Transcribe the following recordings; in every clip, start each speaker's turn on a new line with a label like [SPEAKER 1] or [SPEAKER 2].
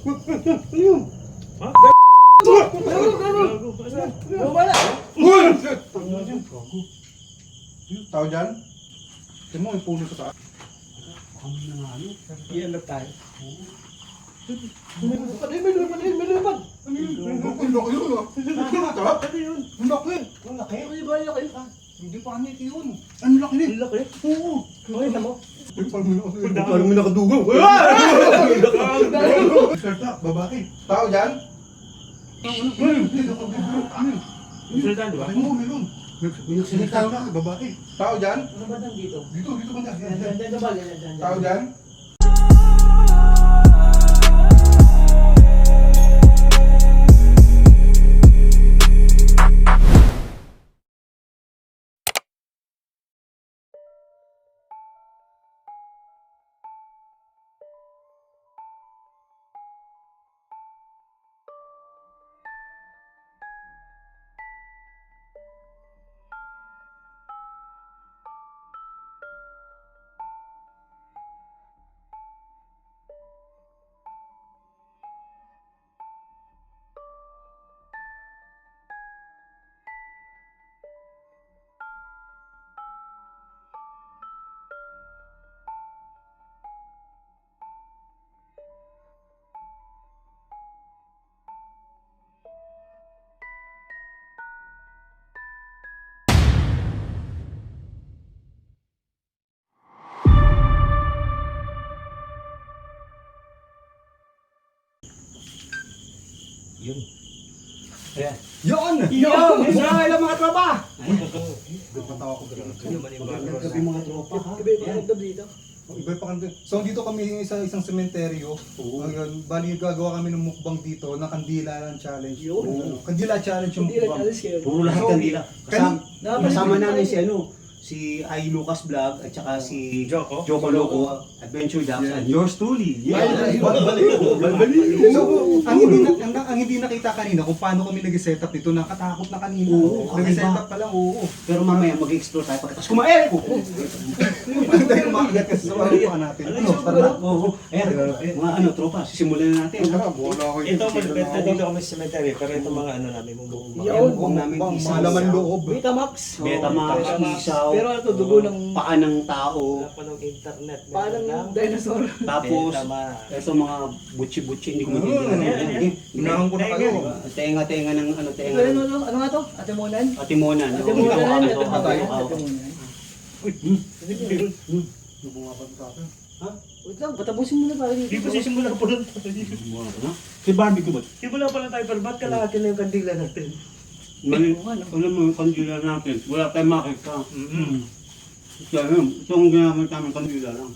[SPEAKER 1] Ha?
[SPEAKER 2] Wala.
[SPEAKER 3] Tao dyan? Tignan mo yung puno sa taas.
[SPEAKER 2] Iyan lang tayo.
[SPEAKER 3] May lupad. Ang laki yun ah. Ang laki.
[SPEAKER 2] Ang laki. Ay, ba laki?
[SPEAKER 3] Hindi pa anit yun. Ang laki din.
[SPEAKER 2] Ang laki? Oo. Makita mo?
[SPEAKER 3] Parang may nakadugaw. Salta, babae. Tao dyan?
[SPEAKER 1] Salta, di ba?
[SPEAKER 3] Meron. Nagsalita na, babae. Tao dyan?
[SPEAKER 2] Ano ba nang dito?
[SPEAKER 3] Dito ba na?
[SPEAKER 2] Diyan ba? Diyan.
[SPEAKER 3] Tao dyan?
[SPEAKER 1] Yun.
[SPEAKER 2] Yun! Yun! Ilang mga tropa!
[SPEAKER 3] Gagpatawa ko dito.
[SPEAKER 2] Magandang gabi mga tropa ha? Magandang gabi dito.
[SPEAKER 3] Iba pa kanto. So dito kami sa isang sementeryo. Ngayon, bali gagawa kami ng mukbang dito na kandila challenge.
[SPEAKER 2] Yun.
[SPEAKER 3] Kandila challenge yung
[SPEAKER 2] Hindi lang
[SPEAKER 3] mukbang.
[SPEAKER 2] alis kayo.
[SPEAKER 4] Puro lahat
[SPEAKER 3] So,
[SPEAKER 4] kandila.
[SPEAKER 3] kan-
[SPEAKER 4] Kasama namin si Ay Lucas Vlog at saka si
[SPEAKER 1] Joko.
[SPEAKER 4] Joko Loco, Adventure Ducks,
[SPEAKER 3] Yeah.
[SPEAKER 4] and yours truly.
[SPEAKER 3] So, ang hindi nakita kanina kung paano kami nag-set up nito, nakatakot na kanina.
[SPEAKER 4] Oo,
[SPEAKER 3] Nag-set
[SPEAKER 4] kakaiba.
[SPEAKER 3] up pa lang, oo.
[SPEAKER 4] Pero mamaya mag-explore tayo pagkatapos kumain!
[SPEAKER 3] Dahil umakyat kasi sa mga natin. Ano, tara na.
[SPEAKER 4] Oo. Ayan, mga ano, tropa, sisimulan na natin.
[SPEAKER 3] Tara, bola ko
[SPEAKER 1] Ito, malapit na dito kami sa cemetery, pero ito mga ano namin, mumukbang.
[SPEAKER 2] Yun.
[SPEAKER 4] Ayan, huwag namin
[SPEAKER 3] Mga
[SPEAKER 4] isaw.
[SPEAKER 3] laman loob.
[SPEAKER 2] Betamax.
[SPEAKER 4] Betamax, isaw,
[SPEAKER 2] Pero ano to, dugo ng
[SPEAKER 4] paa ng tao,
[SPEAKER 1] Wala pa ng internet. meron
[SPEAKER 2] parang
[SPEAKER 1] lang.
[SPEAKER 2] dinosaur.
[SPEAKER 4] tapos
[SPEAKER 1] Betamax.
[SPEAKER 4] ito mga butchi-butchi, hindi ko maintindihan.
[SPEAKER 3] Unahan ko na kayo.
[SPEAKER 4] Tenga-tenga ng ano, tenga
[SPEAKER 2] Ano
[SPEAKER 4] ng
[SPEAKER 2] to? Ano nga to? Atimonan?
[SPEAKER 4] Atimonan.
[SPEAKER 2] Atimonan.
[SPEAKER 4] Oo.
[SPEAKER 3] Bumabag sa akin.
[SPEAKER 2] Wait lang, patapusin mo na parang
[SPEAKER 1] Di ba sisimula pa lang tayo?
[SPEAKER 4] Si Barbie ko ba?
[SPEAKER 1] Simula pa lang tayo, pero ba't kalahati na yung kandila natin?
[SPEAKER 4] Alam mo yung kandila natin, wala tayong makita. Kaya yun, ito ang ginamit namin kandila lang.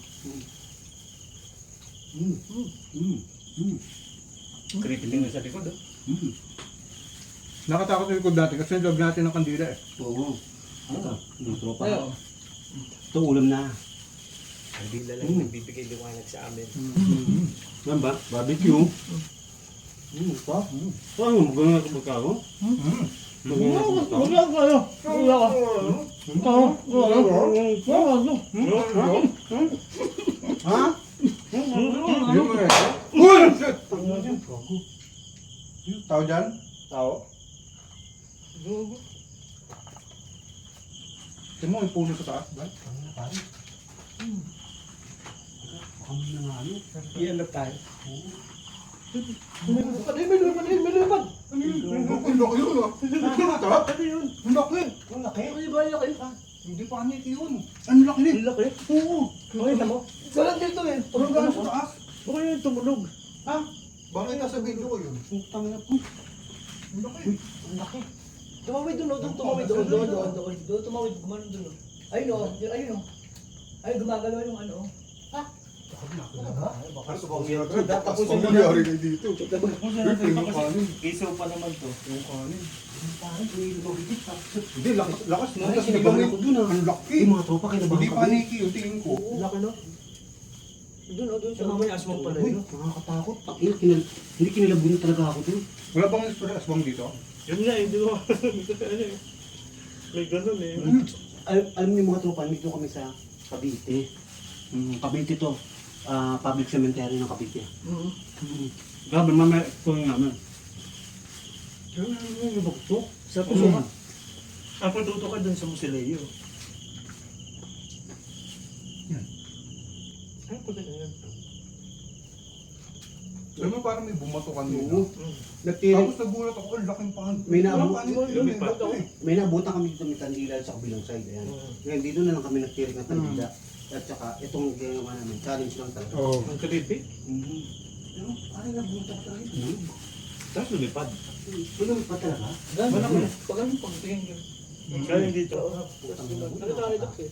[SPEAKER 1] Creepy tingnan sa likod, oh.
[SPEAKER 3] Nakatakot yung likod natin kasi nilog natin ng kandila eh.
[SPEAKER 4] Oo. Ito, yung tropa.
[SPEAKER 2] Ayun.
[SPEAKER 4] Ito ulam na.
[SPEAKER 1] Kandila lang nagbibigay liwanag sa amin.
[SPEAKER 4] Yan ba? Barbecue. Pa? Paano maganda ito magkano?
[SPEAKER 2] Wala ka, ano? Wala ka.
[SPEAKER 3] Ha? Yung mga Uy! Tao dyan?
[SPEAKER 1] Tao?
[SPEAKER 3] Tignan mo yung puno sa taas, ba?
[SPEAKER 2] Iyan lang tayo.
[SPEAKER 3] Ang laki yun ah.
[SPEAKER 1] Ano yun?
[SPEAKER 3] Ang laki.
[SPEAKER 2] Ang laki? Ay, ba laki?
[SPEAKER 3] Hindi pa anit yun. Ang laki din.
[SPEAKER 1] Ang laki.
[SPEAKER 3] Oo.
[SPEAKER 2] Makita mo? Walang dito eh.
[SPEAKER 3] Parang gano'n sa taas.
[SPEAKER 1] Baka yun tumunog.
[SPEAKER 3] Ha? Bakit nasa video ko yun?
[SPEAKER 4] Putang na po.
[SPEAKER 3] Ang laki.
[SPEAKER 2] Ang laki. Tumawid doon, doon, tumawid doon, doon, tumawid, gumano doon. Ayun o, ayun o. Ay, gumagalaw yung ano o. Ha?
[SPEAKER 3] Baka subang siya agad. Tapos nangyari na dito. Yung kanin.
[SPEAKER 1] Isaw pa naman to.
[SPEAKER 3] Yung kanin.
[SPEAKER 2] Parang pinilibagigit pa.
[SPEAKER 3] Hindi, lakas mo.
[SPEAKER 4] Ay,
[SPEAKER 3] Tapos
[SPEAKER 4] sinigawan ko dun ah.
[SPEAKER 3] Ang laki.
[SPEAKER 4] Yung mga tropa kinabahan
[SPEAKER 3] Hindi
[SPEAKER 4] kami.
[SPEAKER 3] paniki yung tingin ko.
[SPEAKER 1] Ang laki, no?
[SPEAKER 2] Doon o, doon
[SPEAKER 1] Sa mamaya aswang pala
[SPEAKER 4] Uy,
[SPEAKER 1] yun.
[SPEAKER 4] nakakatakot. Hindi kinilabunod talaga ako dun.
[SPEAKER 3] Wala bang aswang dito?
[SPEAKER 1] Yun nga, hindi mo. May ganun eh.
[SPEAKER 4] Alam niyo mga tropa, dito kami sa Cavite. Cavite to. Public cemetery ng Cavite. Grabe, mamaya ito yung namin.
[SPEAKER 2] Yung bukto. Sa
[SPEAKER 4] Mm.
[SPEAKER 2] puso ka.
[SPEAKER 1] Ako tuto ka dun sa Musileo.
[SPEAKER 3] Yan.
[SPEAKER 1] Ay, ko din yan.
[SPEAKER 3] Alam mo parang may bumato kanina.
[SPEAKER 4] Oo. Nagtirik.
[SPEAKER 3] Tapos nagulat ako, ang laking pan.
[SPEAKER 4] May naabot.
[SPEAKER 3] May
[SPEAKER 4] nabutan kami dito may kandila sa kabilang side. Ayan. Ngayon dito na lang kami nagtirik ng kandila. At saka itong ginawa namin, challenge lang talaga.
[SPEAKER 3] Oo.
[SPEAKER 1] Ang kabibi.
[SPEAKER 4] Ano? Parang nabutan ko talaga.
[SPEAKER 1] Tapos lumipad.
[SPEAKER 4] Tulong pa talaga?
[SPEAKER 2] Gano'n. Pag ano, pagtingin yun.
[SPEAKER 1] Kaya dito.
[SPEAKER 2] Nakatari dak eh.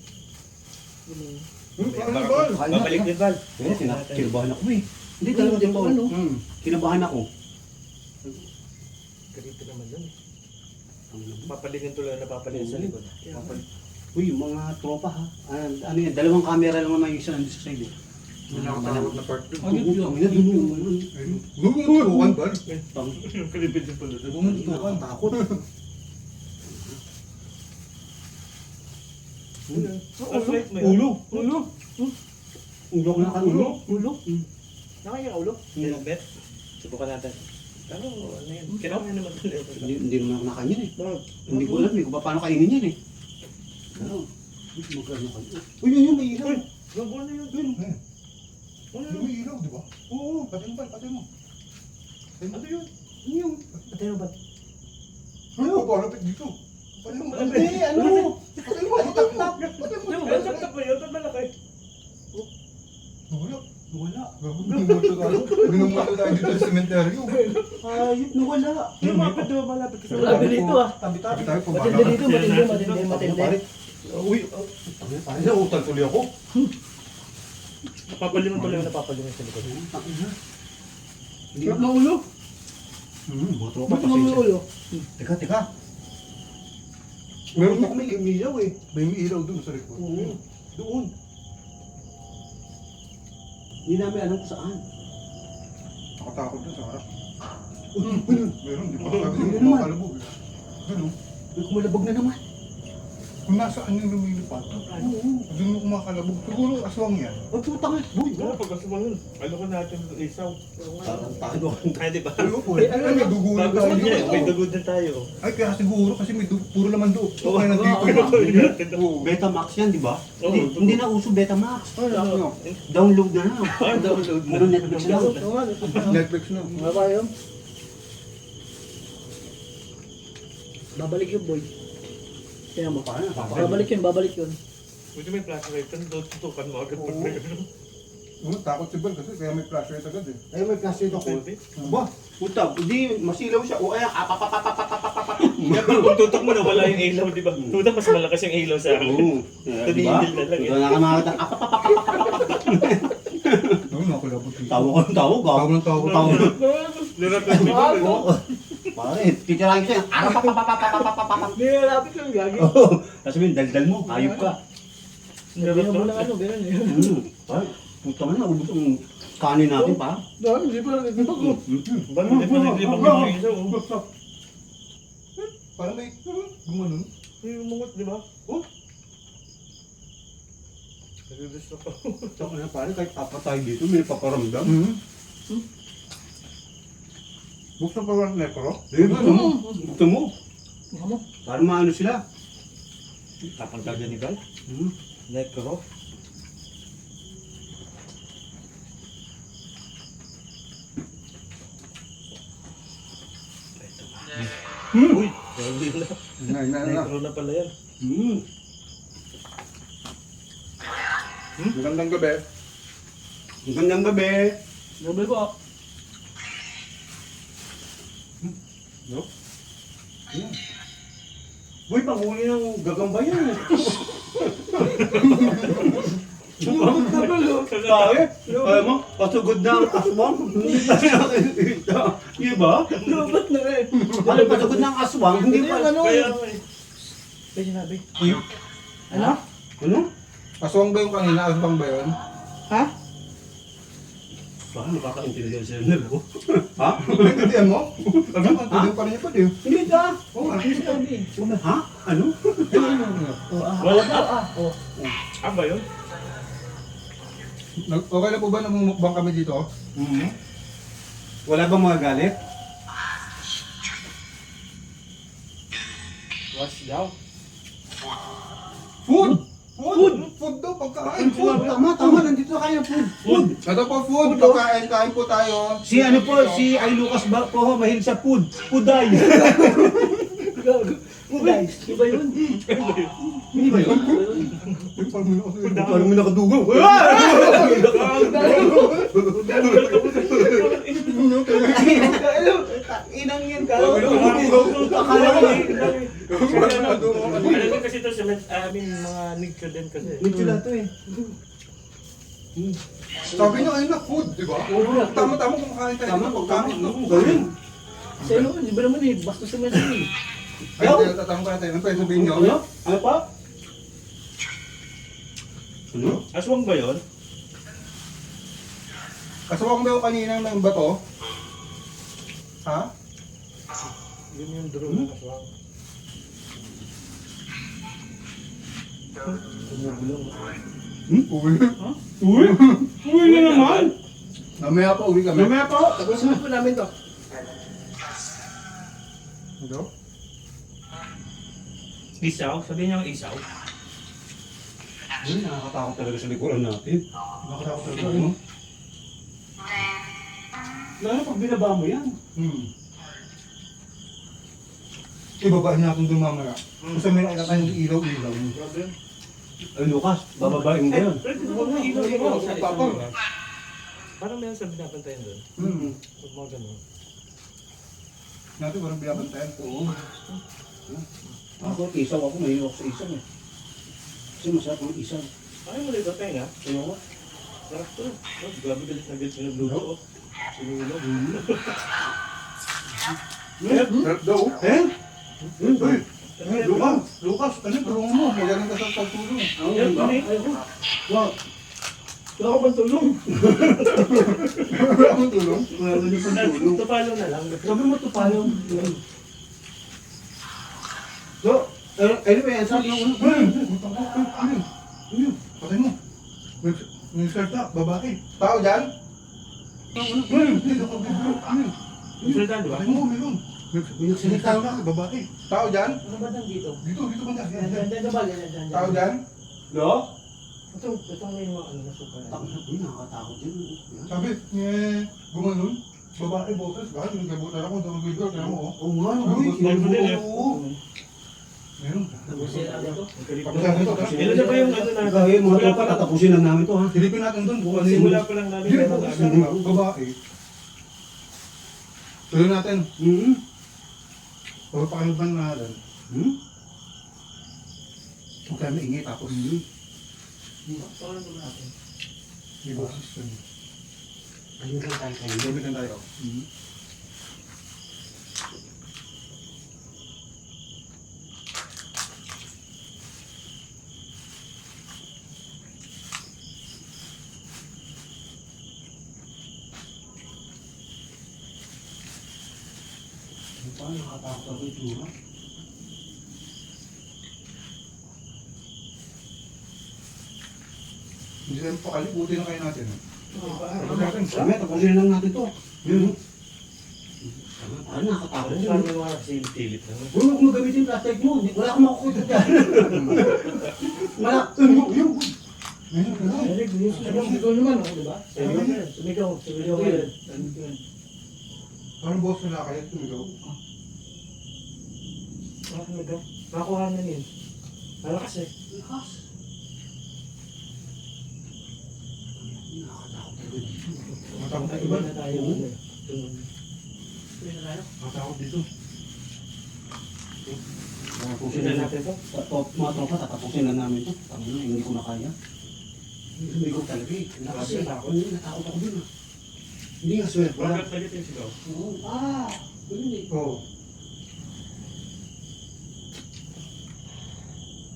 [SPEAKER 3] Ano ba?
[SPEAKER 1] Babalik din, Val.
[SPEAKER 4] Eh, kinabahan ako eh. Hindi talaga
[SPEAKER 2] Ano?
[SPEAKER 4] dito.
[SPEAKER 2] Ano?
[SPEAKER 4] Kinabahan ako.
[SPEAKER 1] Karito naman dun. Papalingin tuloy na papalingin sa likod.
[SPEAKER 4] Uy, mga tropa ha. Ano yan, dalawang camera lang naman yung isa nandito sa side eh.
[SPEAKER 3] Nakakatakot na part doon.
[SPEAKER 4] Ano yun? Ang ina, dun.
[SPEAKER 3] Gumutukan ba?
[SPEAKER 1] Yung kalipid din pala.
[SPEAKER 3] Gumutukan.
[SPEAKER 4] Takot.
[SPEAKER 1] Flight mo yun.
[SPEAKER 4] Ulo.
[SPEAKER 2] Ulo.
[SPEAKER 4] Ulo ko na ulo.
[SPEAKER 2] Ulo. Nakaya ulo.
[SPEAKER 1] Nilambet. Subukan natin. Ano yan? Kailangan naman tuloy.
[SPEAKER 4] Hindi naman ako nakain yan eh. Hindi ko alam eh kung paano kainin yan eh. Ano? Magkano kayo? Uy, yun, may ilaw.
[SPEAKER 1] Gago na yun. Ano
[SPEAKER 3] Yung may ilaw, di ba? Oo, patay mo, patay mo.
[SPEAKER 1] Ano yun?
[SPEAKER 4] Ano yun?
[SPEAKER 2] Patay mo ba?
[SPEAKER 3] Ano ba? Lapit dito. Patay mo, patay mo.
[SPEAKER 4] Hindi, ano?
[SPEAKER 3] Patay mo, patay mo. Patay mo.
[SPEAKER 1] Ano ba? Tap-tap ba yun? Ba't malaki?
[SPEAKER 3] Wala.
[SPEAKER 4] Wala.
[SPEAKER 3] Gago, binumuto tayo. Binumuto tayo dito sa sementeryo.
[SPEAKER 4] Ayop na wala.
[SPEAKER 1] Lumapit daw malapit ka sa
[SPEAKER 2] Malapit dito ah.
[SPEAKER 3] Tabi tayo,
[SPEAKER 2] Matindi dito, matindi,
[SPEAKER 1] Yan,
[SPEAKER 2] matindi, matindi.
[SPEAKER 4] Uy, pare na utang tuloy ako.
[SPEAKER 1] Napapalingon tuloy na napapalingon sa likod.
[SPEAKER 4] Hindi na ulo. Mga tropa
[SPEAKER 2] Ba't mo ulo?
[SPEAKER 4] Teka, teka.
[SPEAKER 3] Meron
[SPEAKER 4] Meron ako may umilaw eh.
[SPEAKER 3] May ilaw dun sa likod.
[SPEAKER 4] Oo. Doon. Hindi namin alam kung saan.
[SPEAKER 3] Nakatakot dun sa harap.
[SPEAKER 4] Meron.
[SPEAKER 3] Meron, di ba?
[SPEAKER 4] Oo,
[SPEAKER 3] Sabi
[SPEAKER 4] yun
[SPEAKER 3] ko,
[SPEAKER 4] naman.
[SPEAKER 3] makalabog. Ano?
[SPEAKER 4] May kumalabog na naman.
[SPEAKER 3] Kung nasaan yung lumilipad,
[SPEAKER 4] Oo.
[SPEAKER 3] doon mo kumakalabog. Siguro aswang yan.
[SPEAKER 4] Ang putang eh. Boy,
[SPEAKER 1] Ano pag gusto mo yun? Ano ko natin isaw?
[SPEAKER 4] Paano?
[SPEAKER 1] Ay, di ba?
[SPEAKER 3] Pero po, may dugulan
[SPEAKER 1] Bago
[SPEAKER 3] tayo
[SPEAKER 1] sa niya,
[SPEAKER 3] dito.
[SPEAKER 1] may dugod din tayo.
[SPEAKER 3] Ay, kaya siguro kasi may puro laman doon.
[SPEAKER 1] Oo,
[SPEAKER 3] Kaya nandito
[SPEAKER 1] oo,
[SPEAKER 3] yun.
[SPEAKER 1] oo.
[SPEAKER 4] Betamax yan, di ba?
[SPEAKER 1] Oo.
[SPEAKER 4] Hindi na uso Betamax.
[SPEAKER 2] Ano?
[SPEAKER 4] Download na na.
[SPEAKER 1] Ah, download
[SPEAKER 4] Puro Netflix na.
[SPEAKER 3] Netflix na.
[SPEAKER 2] Mga ba yun? Babalik yun, boy. Kaya mo.
[SPEAKER 4] Paano?
[SPEAKER 2] Babalik yun, babalik yun.
[SPEAKER 1] Buti may flashlight kan, tutukan mo agad pag may ano.
[SPEAKER 3] Takot si Bel kasi kaya may flashlight agad eh.
[SPEAKER 4] Ay, may plastic ako.
[SPEAKER 1] Selfie.
[SPEAKER 4] Ba, puta, hindi, masilaw siya. O, ay,
[SPEAKER 1] Kaya pag tutok mo na wala yung ilaw, di ba? Tutok mas malakas yung ilaw sa akin.
[SPEAKER 4] Oo.
[SPEAKER 1] Tumigil na lang eh.
[SPEAKER 4] Ito na ka makakita.
[SPEAKER 3] Oo, nakalabog dito.
[SPEAKER 4] Tawa ko ng tawa.
[SPEAKER 3] Tawa ng tawa.
[SPEAKER 4] Tawa.
[SPEAKER 1] Nilapit mo ba?
[SPEAKER 4] Oo. Pare, titirahin ko siya.
[SPEAKER 2] Nilalapit yung gagi.
[SPEAKER 4] Oo. Tapos sabihin, daldal mo, hayop ka.
[SPEAKER 2] Ganyan mo lang ano, ganyan eh.
[SPEAKER 4] Ay, puta mo na, ubos ang kanin natin pa.
[SPEAKER 2] Dahil hindi pa lang nagpipag mo.
[SPEAKER 1] Ba't hindi pa naglibang yung ilaw? oh?
[SPEAKER 3] Parang may gumanon.
[SPEAKER 1] May umungot, di ba? Oh? Nagdudus ako.
[SPEAKER 4] Saka na pare, kahit papatay dito, may paparamdam.
[SPEAKER 3] Buksan pa lang necro.
[SPEAKER 4] Di ba, no? Bukta mo.
[SPEAKER 2] Ano?
[SPEAKER 4] Para maano sila.
[SPEAKER 1] Tapang kagad ni Val? Necro? Uy! Grabe na. Necro na pala yan.
[SPEAKER 3] Magandang gabi.
[SPEAKER 4] Ang gandang gabi.
[SPEAKER 2] Gabi ko ah.
[SPEAKER 4] Boy, panghuli ng gagamba yan. Pare, alam mo, pasugod na ang aswang. Hindi pa nakikita. Di ba?
[SPEAKER 2] Lubat na eh.
[SPEAKER 4] Ano, pasugod na ang aswang, hindi pa.
[SPEAKER 2] Ano?
[SPEAKER 1] Kaya nga eh.
[SPEAKER 2] May sinabi. Ano?
[SPEAKER 4] Ano?
[SPEAKER 3] Aswang ba yung kanina? Aswang ba yun?
[SPEAKER 2] Ha?
[SPEAKER 4] Baka nakakaintindihan sila nila ko. Ha?
[SPEAKER 3] Naintindihan mo? Ang tuloy pa rin niya pa din.
[SPEAKER 4] Hindi ka.
[SPEAKER 3] Oo nga.
[SPEAKER 2] May sinabi.
[SPEAKER 4] Ha? Ano?
[SPEAKER 1] Wala
[SPEAKER 2] pa. Oh.
[SPEAKER 1] Ah ba yun?
[SPEAKER 3] Okay na po ba namumukbang kami dito?
[SPEAKER 4] Wala bang mga galit?
[SPEAKER 1] Watch daw.
[SPEAKER 3] Food! Food! Food daw, pagkain, food!
[SPEAKER 4] Tama, nandito na kayo food.
[SPEAKER 1] Food.
[SPEAKER 3] Ito po food, pagkain, kain po tayo.
[SPEAKER 4] Si ano po, si Ay Lucas ba po, mahilig sa food. Puday.
[SPEAKER 2] Uday, iba yun.
[SPEAKER 4] Hindi ba yun?
[SPEAKER 3] Parang may nakadugaw.
[SPEAKER 2] Inang yan ka.
[SPEAKER 4] Akala ko eh.
[SPEAKER 1] Alam mo kasi ito sa mga nicho din kasi.
[SPEAKER 4] Medyo na to eh.
[SPEAKER 3] Sabi niya ayun na food, di ba? Tama-tama kumakain tayo.
[SPEAKER 4] Tama,
[SPEAKER 3] pagkain.
[SPEAKER 4] Galing.
[SPEAKER 2] Sa iyo, di ba naman eh, bastos naman siya eh.
[SPEAKER 3] Ayun, tatanong ka natin. Ano pwede sabihin niyo?
[SPEAKER 4] Ano? Ano pa? Ano?
[SPEAKER 1] Aswang ba yun?
[SPEAKER 3] Kasawang daw kanina ng bato. Ha?
[SPEAKER 1] Yun yung drone ng aswang.
[SPEAKER 3] Uwi.
[SPEAKER 4] Uy! Uy na naman!
[SPEAKER 3] Mamaya pa uwi kami.
[SPEAKER 4] Mamaya pa!
[SPEAKER 2] Tapusin po namin to.
[SPEAKER 3] Ano?
[SPEAKER 1] Isaw? Sabihin niyo ang isaw.
[SPEAKER 4] Uy, nakakatakot talaga sa likuran natin.
[SPEAKER 3] Nakakatakot talaga, ano?
[SPEAKER 4] Lalo pag binaba mo yan.
[SPEAKER 3] Ibabaan natin doon mamaya. Kasi may nakita yung ilaw-ilaw.
[SPEAKER 4] Ay Lucas, bababain mo yan.
[SPEAKER 1] Pero dito mo ilaw yung
[SPEAKER 3] Sa
[SPEAKER 1] sa
[SPEAKER 3] tapang.
[SPEAKER 1] isaw. Parang meron sa binabantayan doon. Huwag mo ganun.
[SPEAKER 3] Natin parang binabantayan.
[SPEAKER 4] Oo. Ako, isaw ako, mahilig ako sa isaw eh. Kasi masarap ang isaw.
[SPEAKER 1] Ayaw mo dito, tenga.
[SPEAKER 4] Ayoko.
[SPEAKER 1] Sarap to. Oh, grabe galit na galit na nagluto. Oh. Sinulo.
[SPEAKER 3] Sarap daw.
[SPEAKER 4] Eh?
[SPEAKER 3] Uy! Lucas, ano tulungan mo? Magaling ka sa pagtulong.
[SPEAKER 1] Yan, pare.
[SPEAKER 4] Wow.
[SPEAKER 2] Wala ko bang tulong?
[SPEAKER 3] Wala akong tulong.
[SPEAKER 1] Tupalo na lang.
[SPEAKER 4] Sabi mo ito paano? So, anyway, ang sabi ng
[SPEAKER 3] Patay mo. May salta, babae. Tao dyan? Dito ka,
[SPEAKER 1] Salta, di ba?
[SPEAKER 3] patay mo, meron. May salta, babae. Tao dyan?
[SPEAKER 2] Ano ba nang dito?
[SPEAKER 3] Dito ba
[SPEAKER 2] Yan,
[SPEAKER 3] dyan?
[SPEAKER 2] yan, ba? Yan.
[SPEAKER 3] Tao dyan?
[SPEAKER 4] Lo?
[SPEAKER 2] Ito may mga ano na suka.
[SPEAKER 4] Uy, nakakatakot yun.
[SPEAKER 3] Sabi, gumanon. Babae, boses. Bakit nagkabutan ako? Dami video, kaya mo, oh.
[SPEAKER 4] Oo nga,
[SPEAKER 3] Uy, Meron.
[SPEAKER 2] Tapusin natin to.
[SPEAKER 1] Ilan na ba yung ano na?
[SPEAKER 4] Gaya mga tropa, tatapusin lang namin to ha.
[SPEAKER 3] Silipin natin doon kung ano yung...
[SPEAKER 1] Simula pa lang namin.
[SPEAKER 3] Hindi,
[SPEAKER 1] meron
[SPEAKER 3] boses
[SPEAKER 1] na.
[SPEAKER 3] na babae. Tuloy natin. Pagpapakaliban natin. Huwag tayo maingay tapos. May boses ka niya.
[SPEAKER 4] Ayun lang tayo kayo.
[SPEAKER 3] Gamitin tayo.
[SPEAKER 4] Paano nakatakot ako ito ha?
[SPEAKER 3] Hindi tayo pakalibutin na kayo natin. Tapos natin.
[SPEAKER 4] Kami, tapusin lang natin to. Yun. Paano nakakatakot yun?
[SPEAKER 1] Parang may mga silip-silip na.
[SPEAKER 4] Huwag mo gamitin plastic mo. Wala akong makukita dyan. Wala.
[SPEAKER 3] Yung! Ayun, ayun.
[SPEAKER 2] Eric, sumigaw naman ako, di ba? Sumigaw ka yan.
[SPEAKER 3] Parang boss nila kayo tumigaw.
[SPEAKER 2] Sumigaw. Makuha na yun. Malakas eh.
[SPEAKER 4] Lakas. Nakakatakot talaga dito.
[SPEAKER 3] Matakot na
[SPEAKER 2] Iba
[SPEAKER 3] iba.
[SPEAKER 2] na tayo.
[SPEAKER 4] Oo.
[SPEAKER 2] Iba na tayo.
[SPEAKER 3] Matakot dito.
[SPEAKER 4] Tatapusin
[SPEAKER 1] Tignan
[SPEAKER 4] lang
[SPEAKER 1] natin to.
[SPEAKER 4] Mga tropa, tatapusin lang namin to. Tangina, hindi ko na kaya. Sumigaw talaga eh. Lakas eh. Natakot ako dun ah. Hindi nga swear. Wala.
[SPEAKER 1] Bakit galit yung sigaw?
[SPEAKER 4] Oo. Ah! Ganun eh.
[SPEAKER 3] Oo.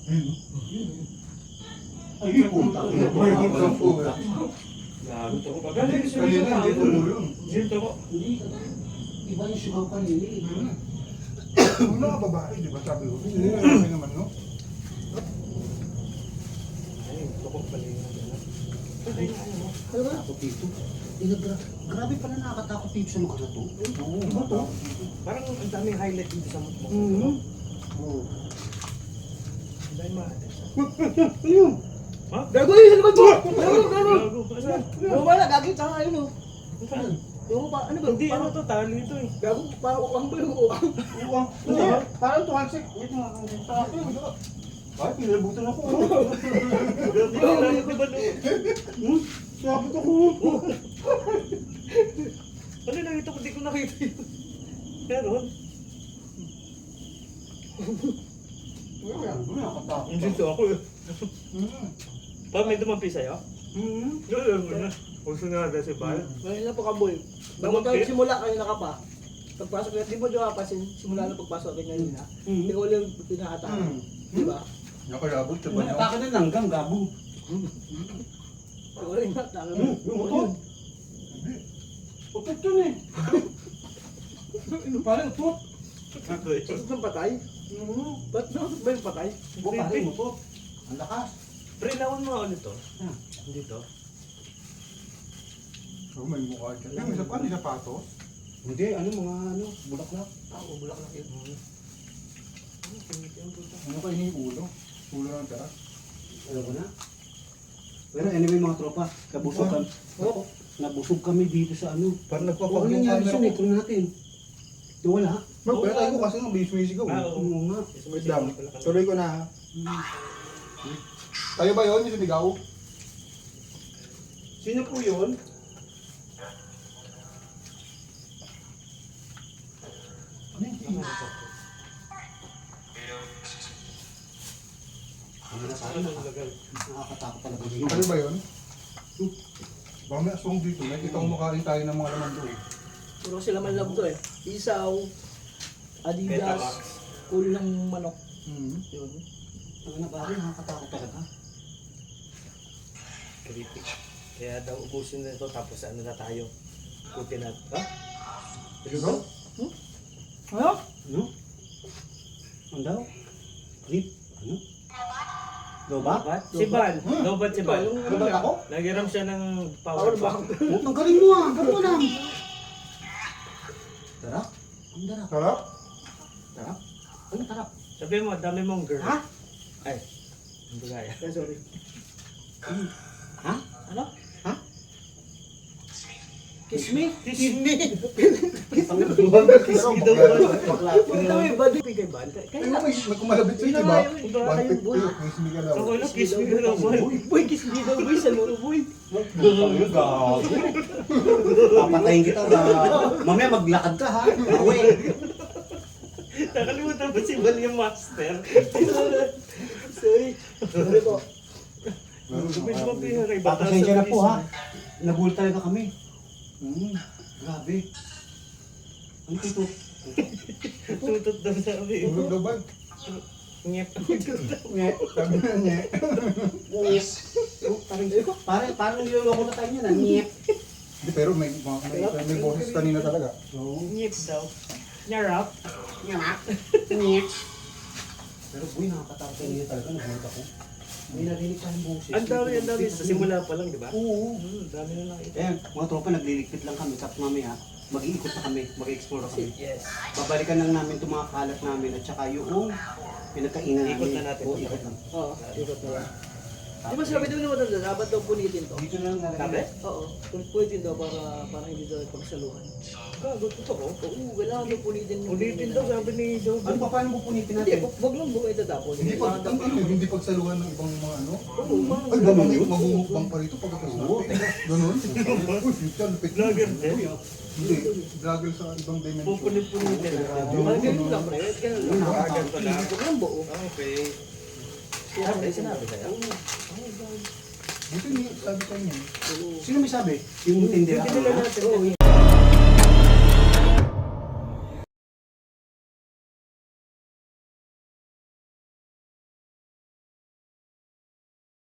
[SPEAKER 3] Ayun.
[SPEAKER 4] Ay, puta.
[SPEAKER 3] May hintang po.
[SPEAKER 1] Lagot ako. Galit yung sigaw.
[SPEAKER 3] Kanina, dito mo yun.
[SPEAKER 1] Dito ako.
[SPEAKER 4] Hindi. Iba yung sugaw kanina eh.
[SPEAKER 3] Yung mga babae, di ba sabi ko? Hindi na naman, no?
[SPEAKER 1] Ay, tukok pala yung ano.
[SPEAKER 2] Ano ba?
[SPEAKER 4] Takot dito. Grabe pala nakakatakot dito sa lugar na to. Oo,
[SPEAKER 3] Iba to.
[SPEAKER 1] Parang ang daming highlight dito sa mukha.
[SPEAKER 4] Mhm.
[SPEAKER 3] Oo.
[SPEAKER 1] Ang daming mga attention.
[SPEAKER 4] Ano yun?
[SPEAKER 1] Ha?
[SPEAKER 2] Gago yun! Ano ba ito? Gago!
[SPEAKER 1] Gago. Asan?
[SPEAKER 2] Yung wala, gagawin sa ano?
[SPEAKER 1] Saan?
[SPEAKER 2] Yung pa, ano ba?
[SPEAKER 1] Hindi, ano
[SPEAKER 2] Parang,
[SPEAKER 1] to, tali ito eh.
[SPEAKER 2] gago, parang ukang ba yung ukang?
[SPEAKER 3] Uwang.
[SPEAKER 4] Hindi, parang tuhansik. Ito nga, ito nga.
[SPEAKER 3] Ay, pinabutan ako.
[SPEAKER 1] Gabi ka lang, di ba no?
[SPEAKER 3] Sabi ko.
[SPEAKER 1] Ano nakita ko, di ko nakita yun. Meron.
[SPEAKER 3] Nakakatakot.
[SPEAKER 1] Hindi to ako eh. Pa, may dumampi sa'yo? Gano'n mo na. Puso nga na si Bal.
[SPEAKER 2] Ngayon na po kaboy. Bago tayo simula, kanina ka pa. Pagpasok ko, di mo di ba pasin, simula na pagpasok ko kanina. Hindi ko ulit pinakatahan. Di ba?
[SPEAKER 3] Nakalabot sa banyo.
[SPEAKER 4] Bakit na langgam, gabo?
[SPEAKER 2] Hindi ko ulit pinakatahan.
[SPEAKER 4] Yung motor. Utot yun eh. Parang utot.
[SPEAKER 1] Ako eh.
[SPEAKER 2] Ba't nang patay? Ba't nang ba yung patay?
[SPEAKER 4] O parang utot. Ang lakas.
[SPEAKER 1] Pre, lawan mo ulit to.
[SPEAKER 4] Ah.
[SPEAKER 1] Dito.
[SPEAKER 3] Oh, may mukha dyan. Yung isa pa, may sapatos.
[SPEAKER 4] Hindi, ano mga ano, bulaklak.
[SPEAKER 2] Oo, bulaklak yun.
[SPEAKER 3] Ano kayo yung ulo? Ulo ng tara.
[SPEAKER 4] Alam ko na. Pero anyway mga tropa, kabusog kami.
[SPEAKER 2] Oo.
[SPEAKER 4] Nabusog kami dito sa ano.
[SPEAKER 3] Parang
[SPEAKER 4] O
[SPEAKER 3] nagpapag
[SPEAKER 4] ano
[SPEAKER 3] yung
[SPEAKER 4] nangyari
[SPEAKER 3] camera
[SPEAKER 4] sa
[SPEAKER 3] ko.
[SPEAKER 4] netro natin? Di wala.
[SPEAKER 3] Magpapag ko kasi nung base-basigaw.
[SPEAKER 1] Ah, oo.
[SPEAKER 4] Oo nga.
[SPEAKER 3] Wait lang. Tuloy ko na ha. Kayo ba yun? Yung sumigaw?
[SPEAKER 4] Sino po yun? Ano yung Ano na sa akin, nakakatakot talaga dito.
[SPEAKER 3] Kayo ba yun? Baka may aswang dito. Nakita ko makain tayo ng mga laman doon.
[SPEAKER 2] Puro sila man love to eh. Isaw, Adidas,
[SPEAKER 1] Betabox.
[SPEAKER 2] cool ng manok. Yun.
[SPEAKER 4] Ano na ba? Nakakatakot talaga.
[SPEAKER 1] Creepy. Kaya daw ubusin na ito tapos ano na tayo. Puti na. Ha?
[SPEAKER 3] Ikaw?
[SPEAKER 2] Ano?
[SPEAKER 4] Ano? Ano daw? Creep? Ano? Loba?
[SPEAKER 1] Lobat? Si Bal. Lobat si Bal.
[SPEAKER 2] Yung
[SPEAKER 3] Ano ba ako?
[SPEAKER 1] Nagiram siya ng
[SPEAKER 2] power
[SPEAKER 1] power
[SPEAKER 2] bank.
[SPEAKER 1] bank.
[SPEAKER 4] Oh, ang galing mo ah! Gano'n lang! Darap? Ang darap.
[SPEAKER 3] Sarap?
[SPEAKER 4] Darap? Ano darap?
[SPEAKER 1] Sabi mo, dami mong girl.
[SPEAKER 4] Ha?
[SPEAKER 1] Ay. Ang bagaya.
[SPEAKER 2] Eh, sorry.
[SPEAKER 4] Ha?
[SPEAKER 2] Ano?
[SPEAKER 4] Ha?
[SPEAKER 2] Kiss me?
[SPEAKER 1] Kiss me.
[SPEAKER 3] Kiss me daw.
[SPEAKER 2] Punta mo yung body kay Bal.
[SPEAKER 3] Ay,
[SPEAKER 2] Kaya
[SPEAKER 3] may kumalabit sa'yo,
[SPEAKER 2] Yun na
[SPEAKER 3] diba?
[SPEAKER 2] nga yun.
[SPEAKER 1] Iba kayo,
[SPEAKER 3] 150.
[SPEAKER 2] boy.
[SPEAKER 3] Kiss me ka daw.
[SPEAKER 1] Ako lang, kiss me ka daw, Bal.
[SPEAKER 2] boy, kiss me daw, boy. Sa loro, boy.
[SPEAKER 4] Papatayin kita ba? Mamaya maglakad ka ha? Awe!
[SPEAKER 1] Nakalimutan ba si Bal yung master?
[SPEAKER 2] Sorry. Sorry po.
[SPEAKER 1] Medyo mabihara. Iba
[SPEAKER 4] Papasensya na po ha. Nagulat talaga kami. Grabe. Ano ito?
[SPEAKER 1] Tutot daw sabi.
[SPEAKER 3] Tulog daw ba?
[SPEAKER 1] Ngep.
[SPEAKER 3] Sabi na niya.
[SPEAKER 4] Parang niloloko na tayo niyan. Nyep.
[SPEAKER 3] Hindi, pero may boses kanina talaga.
[SPEAKER 1] Ngep daw. Nyarap.
[SPEAKER 4] Nyep. Pero boy, nakakatakot kanina talaga. Nagulat ako. May narinig tayong boses.
[SPEAKER 1] Ang dami. Sa simula pa lang, di ba?
[SPEAKER 4] Oo.
[SPEAKER 1] Dami na nakita.
[SPEAKER 4] Ayan, mga tropa, nagliligpit lang kami. Tapos mamaya, mag-iikot na kami. Mag-explore na kami.
[SPEAKER 1] Yes.
[SPEAKER 4] Babalikan lang namin itong mga kalat namin at saka yung pinagkainan namin.
[SPEAKER 1] Ikot na natin.
[SPEAKER 4] Oo, ikot lang.
[SPEAKER 2] Oo, ikot na lang. Di ba sabi daw naman doon, dapat daw punitin to?
[SPEAKER 4] Dito na lang
[SPEAKER 1] Sabi?
[SPEAKER 4] nalagay.
[SPEAKER 2] Oo, punitin daw para hindi daw pagsaluhan.
[SPEAKER 1] Gago, totoo.
[SPEAKER 2] Oo, kailangan daw punitin.
[SPEAKER 1] Ulitin daw, sabi ni Joe.
[SPEAKER 4] Ano pa, paano mo punitin
[SPEAKER 2] Hindi,
[SPEAKER 4] natin?
[SPEAKER 2] wag lang buo itatapon.
[SPEAKER 3] Hindi pag hindi pagsaluhan ng ibang mga ano.
[SPEAKER 2] Oo, parang
[SPEAKER 3] Ay, baka may magmumukbang pa rito pagkakasunod. Ganun. Uy, future, lupit.
[SPEAKER 1] Vlogger din.
[SPEAKER 3] Hindi, vlogger sa ibang dimension.
[SPEAKER 1] Pupunit-punitin natin.
[SPEAKER 2] Parang ganun lang, pre. Ganun lang.
[SPEAKER 1] Vlogger pa lang.
[SPEAKER 2] Wag lang buo.
[SPEAKER 1] Okay. Sinabi sa'yo.
[SPEAKER 3] Buti niya, sabi ko niya.
[SPEAKER 2] Oo.
[SPEAKER 4] Sino may sabi? Yung tindera.
[SPEAKER 1] Hindi nila natin.
[SPEAKER 2] Oo,